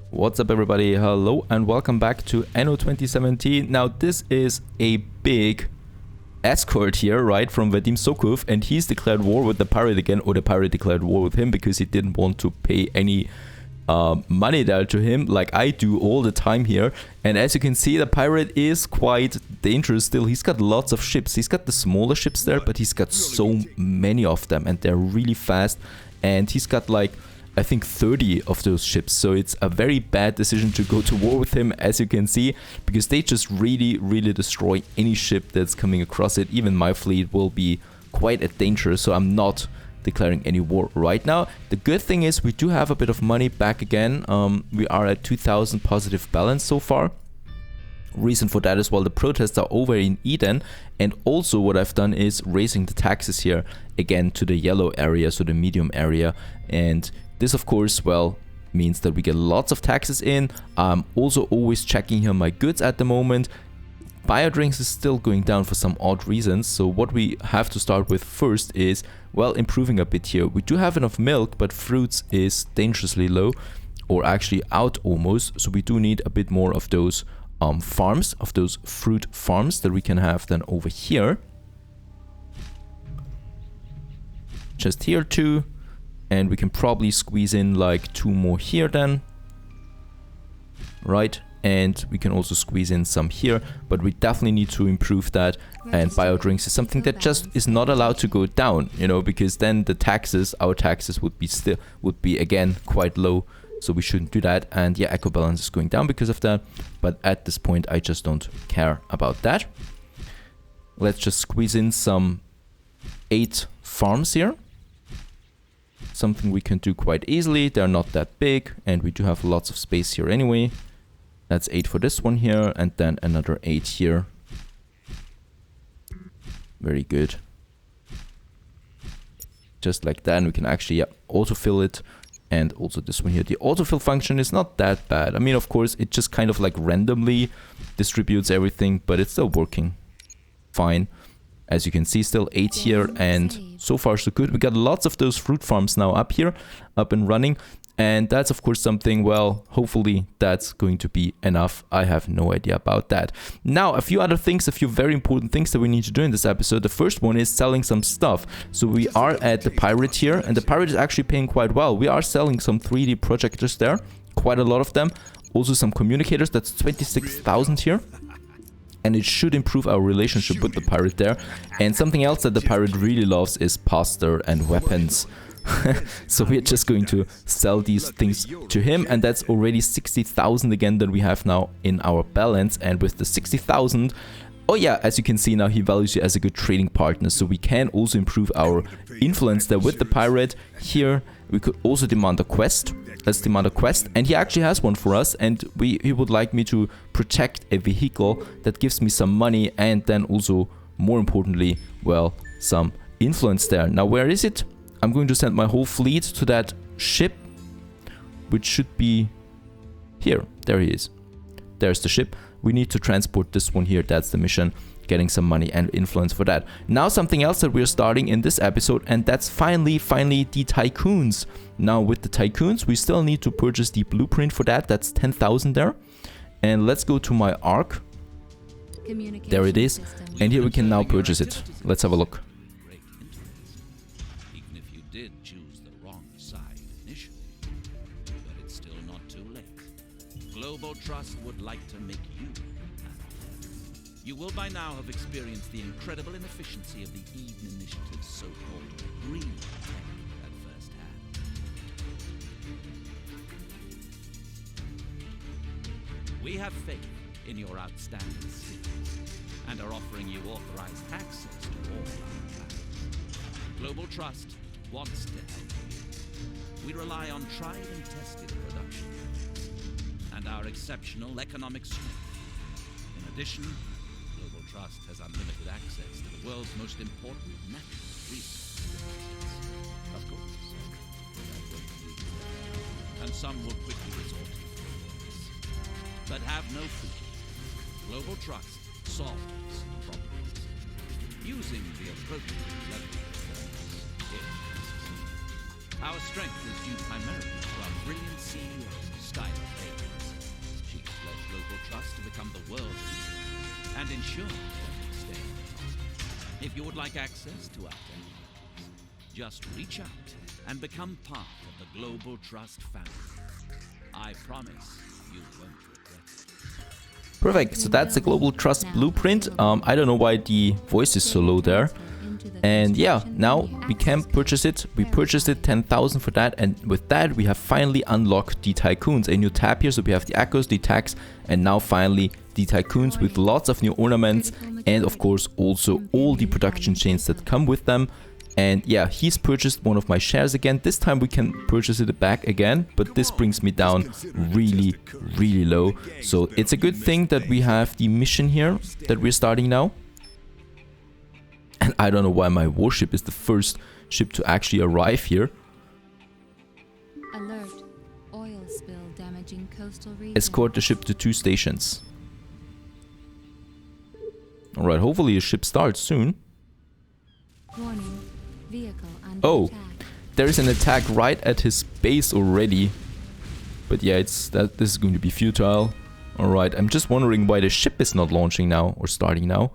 What's up everybody, hello and welcome back to Anno 2017. Now this is a big escort here, right, from Vadim Sokov, and he's declared war with the pirate again, or the pirate declared war with him because he didn't want to pay any money there to him like I do all the time here. And as you can see, the pirate is quite dangerous still. He's got lots of ships. He's got the smaller ships there, but he's got so many of them and they're really fast, and he's got like I think 30 of those ships, so it's a very bad decision to go to war with him, as you can see, because they just really destroy any ship that's coming across it. Even my fleet will be quite a danger, so I'm not declaring any war right now. The good thing is we do have a bit of money back again. We are at 2000 positive balance so far. Reason for that is, well, the protests are over in Eden, and also what I've done is raising the taxes here again to the yellow area, so the medium area, and this of course, well, means that we get lots of taxes in. I'm also always checking here my goods at the moment. Biodrinks is still going down for some odd reasons, so what we have to start with first is, well, improving a bit here. We do have enough milk, but fruits is dangerously low, or actually out almost, so we do need a bit more of those farms, of those fruit farms that we can have then over here. Just here too. And we can probably squeeze in like 2 more here then. Right, and we can also squeeze in some here, but we definitely need to improve that. And biodrinks is something that just is not allowed to go down, you know, because then the taxes, our taxes would be again quite low. So we shouldn't do that. And yeah, eco balance is going down because of that. But at this point, I just don't care about that. Let's just squeeze in some 8 farms here. Something we can do quite easily. They're not that big, and we do have lots of space here anyway. That's 8 for this one here, and then another 8 here. Very good. Just like that, and we can actually autofill it. And also this one here. The autofill function is not that bad. I mean, of course, it just kind of like randomly distributes everything, but it's still working fine. As you can see, still 8 here, and so far so good. We got lots of those fruit farms now up here, up and running. And that's of course something, well, hopefully that's going to be enough. I have no idea about that. Now, a few other things, a few very important things that we need to do in this episode. The first one is selling some stuff. So we are at the pirate here, and the pirate is actually paying quite well. We are selling some 3D projectors there, quite a lot of them. Also some communicators, that's 26,000 here. And it should improve our relationship with the pirate there. And something else that the pirate really loves is pasta and weapons. So we're just going to sell these things to him, and that's already 60,000 again that we have now in our balance. And with the 60,000, oh yeah, as you can see now, he values you as a good trading partner, so we can also improve our influence there with the pirate. Here we could also demand a quest. Let's demand a quest, and he actually has one for us, and he would like me to protect a vehicle that gives me some money, and then also, more importantly, well, some influence there. Now, where is it? I'm going to send my whole fleet to that ship, which should be here. There he is. There's the ship. We need to transport this one here. That's the mission. Getting some money and influence for that. Now something else that we're starting in this episode, and that's finally the tycoons. Now with the tycoons, we still need to purchase the blueprint for that. That's 10,000 there. And let's go to my ARC. There it is. And here we can now purchase it. Let's have a look. Even if you did choose the wrong side initially, but it's still not too late. Global Trust would like to make you happy. You will by now have experienced the incredible inefficiency of the Eden Initiative's so-called green tech at first hand. We have faith in your outstanding skills and are offering you authorized access to all our plans. Global Trust wants to help you. We rely on tried and tested production methods and our exceptional economic strength. In addition, Global Trust has unlimited access to the world's most important natural resources. Of course, that won't lead to that. And some will quickly resort to this. But have no fear. Global Trust solves problems using the appropriate level of performance. Our strength is due primarily to our brilliant CEO, Skylar Bay. and ensure that we stay on top. If you would like access to our technologies, just reach out and become part of the Global Trust family. I promise you won't regret it. Perfect. So that's the Global Trust blueprint. I don't know why the voice is so low there. And yeah, now we can purchase it. We purchased it, 10,000 for that, and with that we have finally unlocked the Tycoons. A new tab here, so we have the Echoes, the Tags, and now finally the Tycoons with lots of new ornaments, and of course also all the production chains that come with them. And yeah, he's purchased one of my shares again. This time we can purchase it back again, but this brings me down really, really low. So it's a good thing that we have the mission here that we're starting now. And I don't know why my warship is the first ship to actually arrive here. Alert. Oil spill damaging coastal region. Escort the ship to 2 stations. Alright, hopefully a ship starts soon. Warning. Vehicle under Oh, attack. there's an attack right at his base already. But yeah, this is going to be futile. Alright, I'm just wondering why the ship is not launching now or starting now.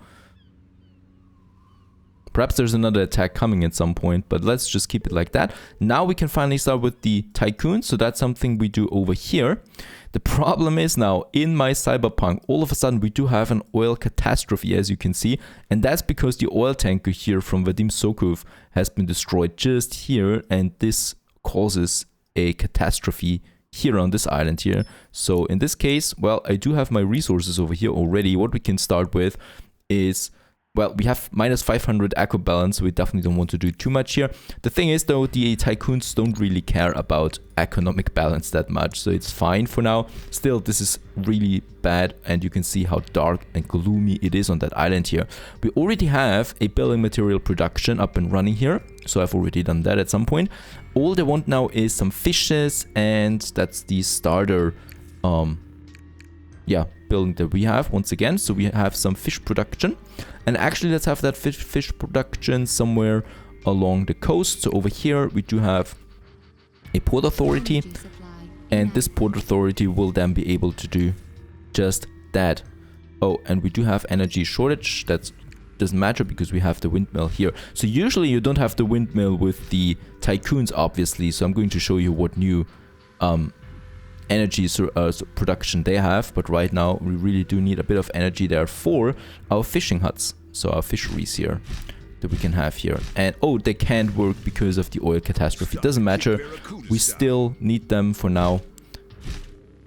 Perhaps there's another attack coming at some point, but let's just keep it like that. Now we can finally start with the Tycoon, so that's something we do over here. The problem is now, in my Cyberpunk, all of a sudden we do have an oil catastrophe, as you can see, and that's because the oil tanker here from Vadim Sokov has been destroyed just here, and this causes a catastrophe here on this island here. So in this case, well, I do have my resources over here already. What we can start with is... well, we have minus 500 echo balance, so we definitely don't want to do too much here. The thing is, though, the Tycoons don't really care about economic balance that much, so it's fine for now. Still, this is really bad, and you can see how dark and gloomy it is on that island here. We already have a building material production up and running here, so I've already done that at some point. All they want now is some fishes, and that's the starter, building that we have once again. So we have some fish production, and actually let's have that fish production somewhere along the coast. So over here we do have a port authority, and this port authority will then be able to do just that. Oh, and we do have energy shortage. That doesn't matter because we have the windmill here. So usually you don't have the windmill with the Tycoons, obviously, so I'm going to show you what new energy production they have, but right now we really do need a bit of energy there for our fishing huts, so our fisheries here that we can have here. And oh, they can't work because of the oil catastrophe. It doesn't matter, we still need them for now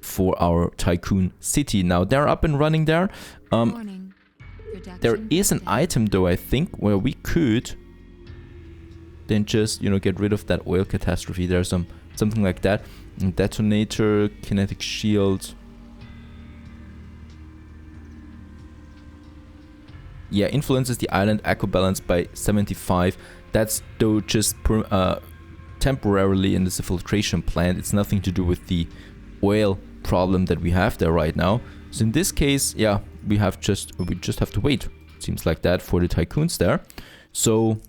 for our Tycoon city. Now they're up and running there. There is an item though, I think, where we could then just, you know, get rid of that oil catastrophe. There's something like that. Detonator, kinetic shield. Yeah, influences the island echo balance by 75. That's though just temporarily in this filtration plant. It's nothing to do with the oil problem that we have there right now. So in this case, yeah, we just have to wait. Seems like that for the Tycoons there. So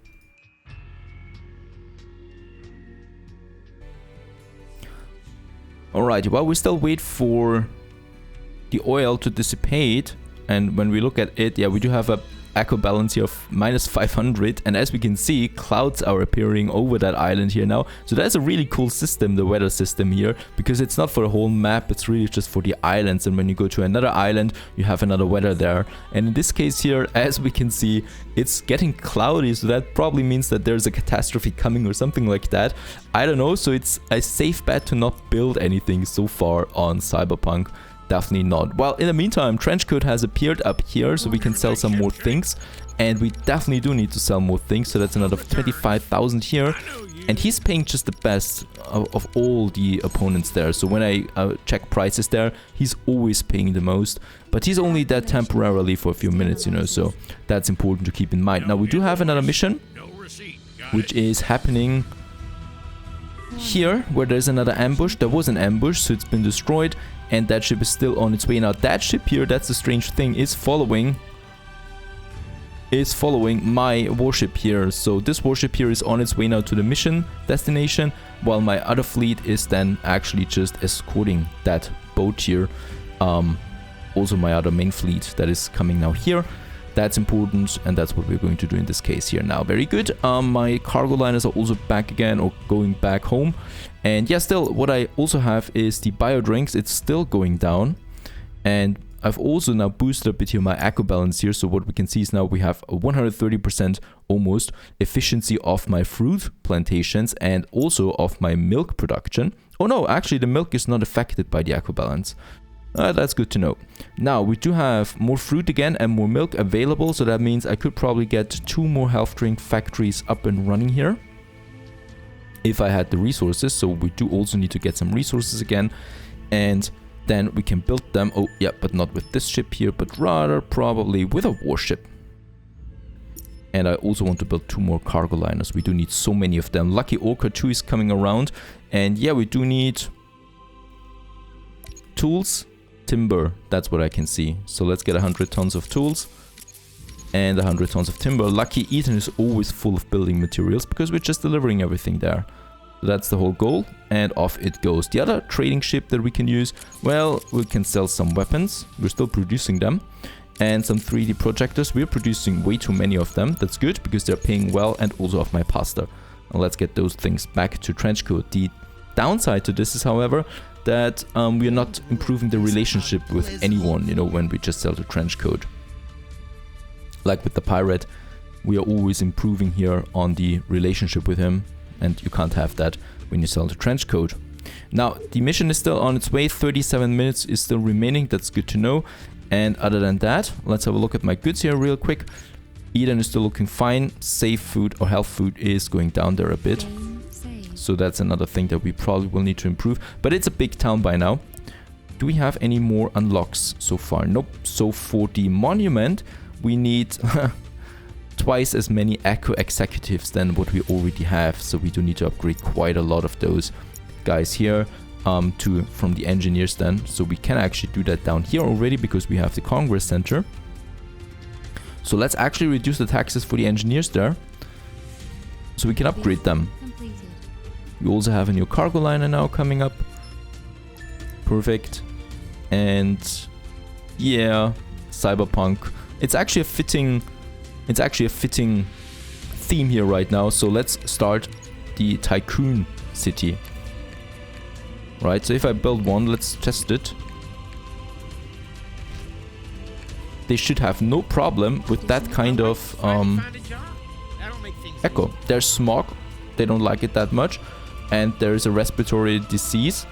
alright, while we still wait for the oil to dissipate, and when we look at it, yeah, we do have a echo balance here of minus 500, and as we can see, clouds are appearing over that island here now. So that's a really cool system, the weather system here, because it's not for the whole map, it's really just for the islands, and when you go to another island, you have another weather there. And in this case here, as we can see, it's getting cloudy, so that probably means that there's a catastrophe coming or something like that. I don't know, so it's a safe bet to not build anything so far on Cyberpunk. Definitely not. Well, in the meantime, Trenchcoat has appeared up here, so we can sell some more things. And we definitely do need to sell more things, so that's another 25,000 here. And he's paying just the best of all the opponents there. So when I check prices there, he's always paying the most. But he's only there temporarily for a few minutes, you know, so that's important to keep in mind. Now, we do have another mission, which is happening here, where there's another ambush. There was an ambush, so it's been destroyed. And that ship is still on its way. Now that ship here, that's the strange thing, is following my warship here. So this warship here is on its way now to the mission destination, while my other fleet is then actually just escorting that boat here. also my other main fleet that is coming now here. That's important, and that's what we're going to do in this case here now. Very good. My cargo liners are also back again, or going back home. And yeah, still, what I also have is the biodrinks. It's still going down. And I've also now boosted a bit here my eco balance here. So what we can see is now we have a 130% almost efficiency of my fruit plantations and also of my milk production. Oh no, actually the milk is not affected by the eco balance. That's good to know. Now, we do have more fruit again and more milk available, so that means I could probably get 2 more health drink factories up and running here. If I had the resources, so we do also need to get some resources again. And then we can build them, oh yeah, but not with this ship here, but rather probably with a warship. And I also want to build 2 more cargo liners. We do need so many of them. Lucky Orca 2 is coming around. And yeah, we do need tools. Timber, that's what I can see. So let's get 100 tons of tools and 100 tons of timber. Lucky Eden is always full of building materials because we're just delivering everything there. So that's the whole goal, and off it goes. The other trading ship that we can use, well, we can sell some weapons. We're still producing them. And some 3D projectors. We're producing way too many of them. That's good because they're paying well, and also of my pasta. And let's get those things back to Trenchcoat. The downside to this is, however, that we are not improving the relationship with anyone, you know, when we just sell to Trenchcoat. Like with the pirate, we are always improving here on the relationship with him, and you can't have that when you sell to Trenchcoat. Now, the mission is still on its way, 37 minutes is still remaining, that's good to know. And other than that, let's have a look at my goods here real quick. Eden is still looking fine, safe food or health food is going down there a bit. So that's another thing that we probably will need to improve. But it's a big town by now. Do we have any more unlocks so far? Nope. So for the monument, we need twice as many eco executives than what we already have. So we do need to upgrade quite a lot of those guys here from the engineers then. So we can actually do that down here already because we have the Congress Center. So let's actually reduce the taxes for the engineers there, so we can upgrade them. We also have a new cargo liner now coming up. Perfect. And yeah, cyberpunk. It's actually a fitting theme here right now. So let's start the Tycoon City. Right, so if I build one, let's test it. They should have no problem with that kind of echo. There's smog. They don't like it that much. And there is a respiratory disease.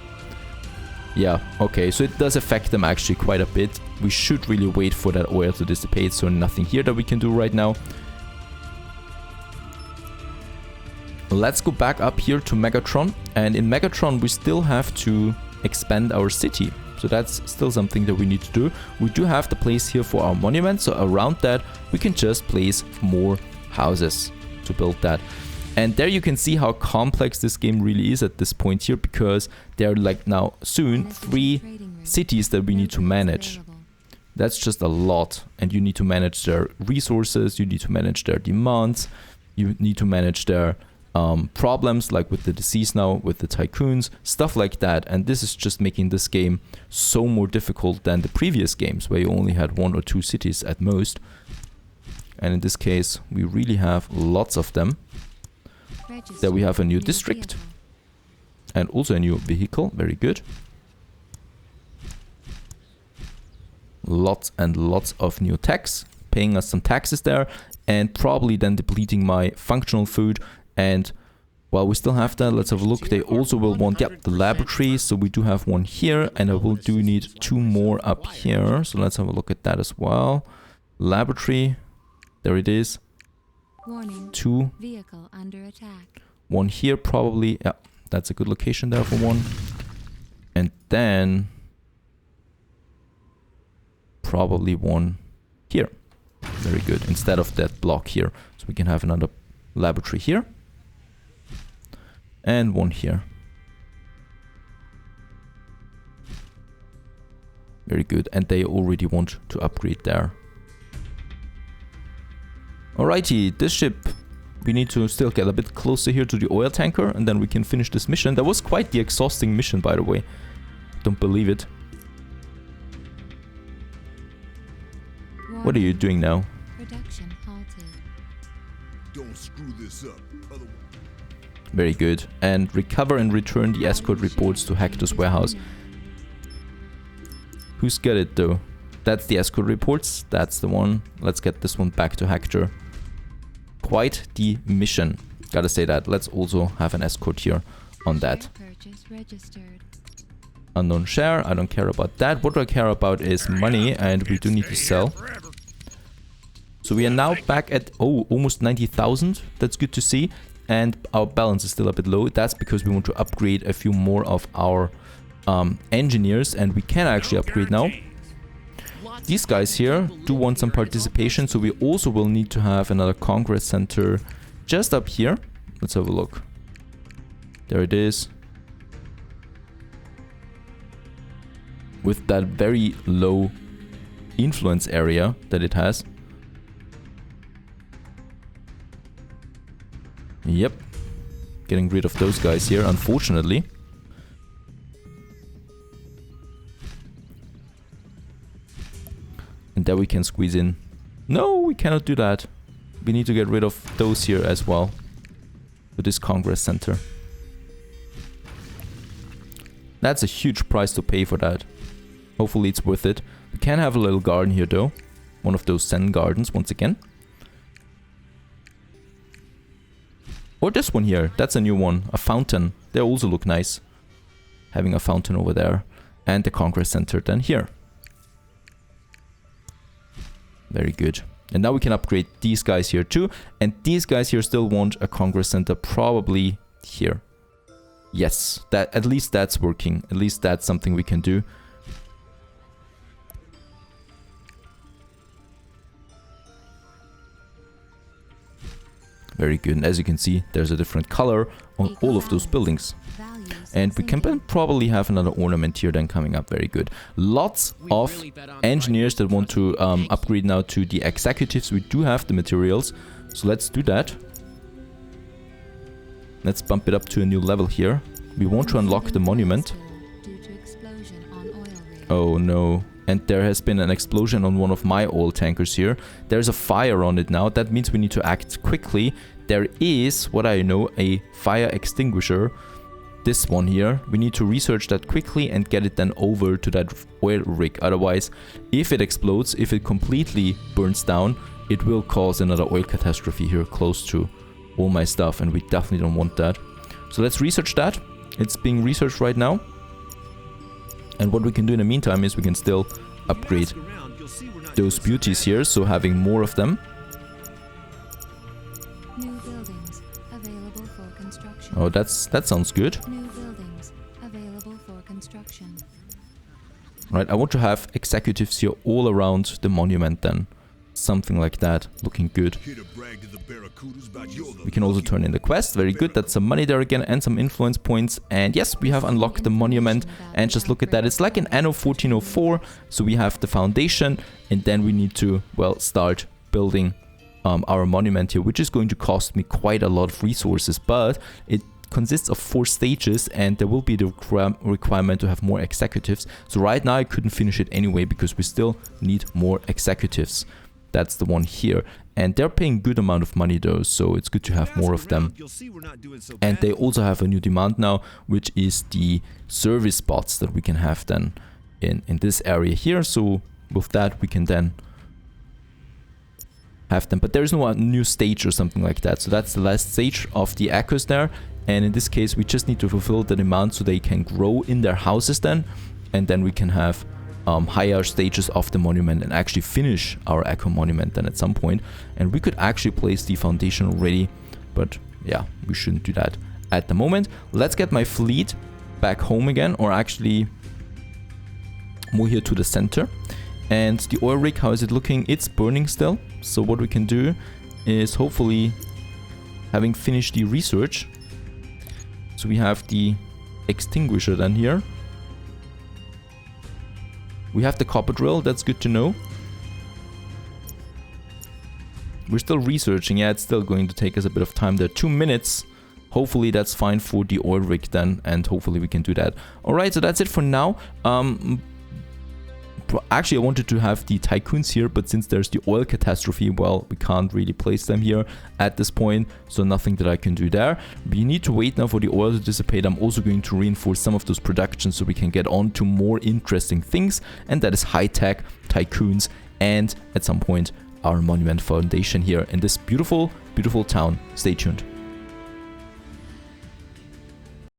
Yeah, okay, so it does affect them actually quite a bit. We should really wait for that oil to dissipate, so nothing here that we can do right now. Let's go back up here to Megatron, and in Megatron we still have to expand our city. So that's still something that we need to do. We do have the place here for our monument, so around that we can just place more houses to build that. And there you can see how complex this game really is at this point here, because there are like now soon 3 cities that we need to manage. That's just a lot, and you need to manage their resources, you need to manage their demands, you need to manage their problems, like with the disease now, with the tycoons, stuff like that. And this is just making this game so more difficult than the previous games, where you only had 1 or 2 cities at most. And in this case, we really have lots of them. There we have a new district and also a new vehicle. Very good. Lots and lots of new tax, paying us some taxes there, and probably then depleting my functional food. And while we still have that, let's have a look. They also will want, yep, the laboratory. So we do have one here, and I will do need 2 more up here. So let's have a look at that as well. Laboratory, there it is. Warning. 2. Vehicle under attack. 1 here probably. Yeah, that's a good location there for 1. And then probably 1 here. Very good. Instead of that block here. So we can have another laboratory here. And 1 here. Very good. And they already want to upgrade there. Alrighty, this ship, we need to still get a bit closer here to the oil tanker, and then we can finish this mission. That was quite the exhausting mission, by the way. Don't believe it. What are you doing now? Production halted. Don't screw this up. Otherwise, Very good. And recover and return the escort reports to Hector's warehouse. Who's got it though? That's the escort reports. That's the one. Let's get this one back to Hector. Quite the mission. Gotta say that. Let's also have an escort here on that. Purchase registered. Unknown share. I don't care about that. What I care about is money, and we do need to sell. So we are now back at, oh, almost 90,000. That's good to see. And our balance is still a bit low. That's because we want to upgrade a few more of our engineers, and we can actually upgrade now. These guys here do want some participation, so we also will need to have another Congress Center just up here. Let's have a look. There it is. With that very low influence area that it has. Yep. Getting rid of those guys here, unfortunately. And there we can squeeze in. No, we cannot do that. We need to get rid of those here as well. For this Congress Center. That's a huge price to pay for that. Hopefully it's worth it. We can have a little garden here though. One of those Zen gardens once again. Or this one here. That's a new one. A fountain. They also look nice. Having a fountain over there. And the Congress Center then here. Very good. And now we can upgrade these guys here too. And these guys here still want a Congress Center probably here. Yes, that at least that's working. At least that's something we can do. Very good. And as you can see, there's a different color on all of those buildings. And we can probably have another ornament here then coming up. Very good. Lots of engineers that want to upgrade now to the executives. We do have the materials. So let's do that. Let's bump it up to a new level here. We want to unlock the monument. Oh no. And there has been an explosion on one of my oil tankers here. There's a fire on it now. That means we need to act quickly. There is, what I know, a fire extinguisher. This one here. We need to research that quickly and get it then over to that oil rig. Otherwise, if it explodes, if it completely burns down, it will cause another oil catastrophe here close to all my stuff. And we definitely don't want that. So let's research that. It's being researched right now. And what we can do in the meantime is we can still upgrade those beauties here, so having more of them. New buildings available for construction. Oh, that sounds good. New buildings available for construction. Right, I want to have executives here all around the monument then. Something like that, looking good. We can also turn in the quest, very good, that's some money there again and some influence points. And yes, we have unlocked the monument, and just look at that, it's like in Anno 1404. So we have the foundation, and then we need to, well, start building our monument here, which is going to cost me quite a lot of resources, but it consists of 4 stages, and there will be the requirement to have more executives. So right now I couldn't finish it anyway because we still need more executives. That's the one here. And they're paying good amount of money though, so it's good to have more of them. And they also have a new demand now, which is the service bots that we can have then in this area here. So with that we can then have them. But there is no new stage or something like that. So that's the last stage of the echoes there. And in this case we just need to fulfill the demand so they can grow in their houses then. And then we can have higher stages of the monument and actually finish our echo monument then at some point. And we could actually place the foundation already, but yeah, we shouldn't do that at the moment. Let's get my fleet back home again, or actually more here to the center. And the oil rig, how is it looking? It's burning still. So what we can do is hopefully, having finished the research, so we have the extinguisher then here. We have the copper drill, that's good to know. We're still researching, yeah, it's still going to take us a bit of time there. 2 minutes. Hopefully that's fine for the oil rig then, and hopefully we can do that. Alright, so that's it for now. Actually, I wanted to have the tycoons here, but since there's the oil catastrophe, well, we can't really place them here at this point, so nothing that I can do there. We need to wait now for the oil to dissipate. I'm also going to reinforce some of those productions so we can get on to more interesting things, and that is high-tech, tycoons, and at some point our monument foundation here in this beautiful, beautiful town. Stay tuned.